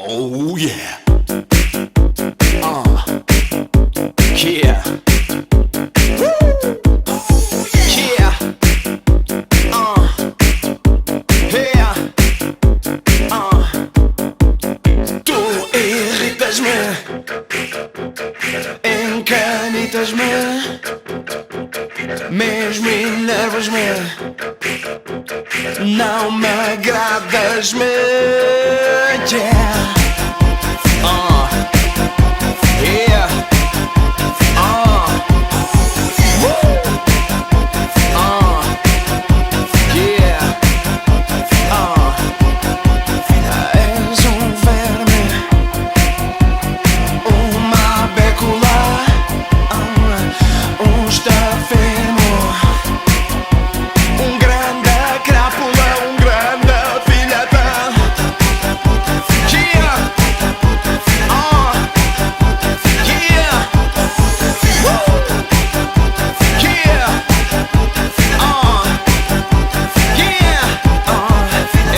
Oh yeah. Yeah. Woo. Yeah. Yeah. Tu irritas-me, encanitas-me, mesmo enervas-me, não me agradas-me. Yeah. Yeah. Woo. Yeah. És verme, uma bécula, estafermo, grande crápula, grande filha da. Yeah. Yeah. Woo. Yeah.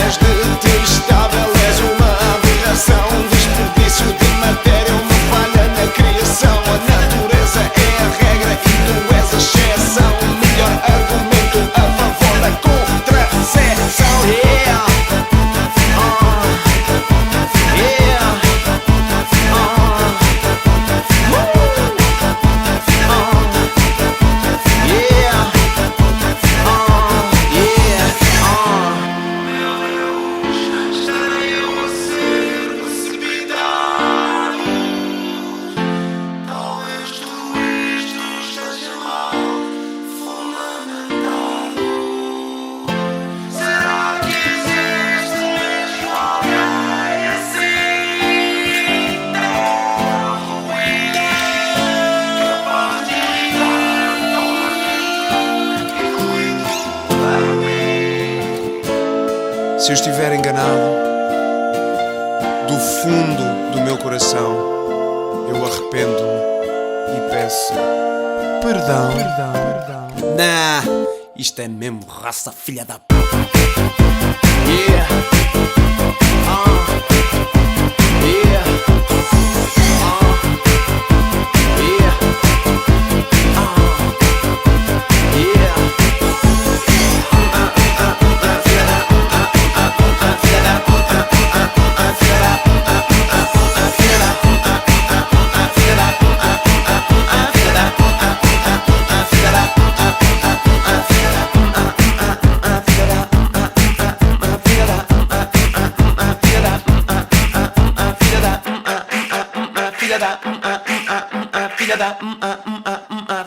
És detestável, és uma aberração, desperdício de matéria, uma falha na criação. A natureza é a regra e tu és a exceção. O melhor argumento a favor da contracepção. Yeah. Yeah. Se eu estiver enganado, do fundo do meu coração, eu arrependo-me e peço perdão. Nah, isto é mesmo raça, filha da p. Yeah. Yeah.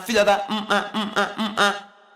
Filha da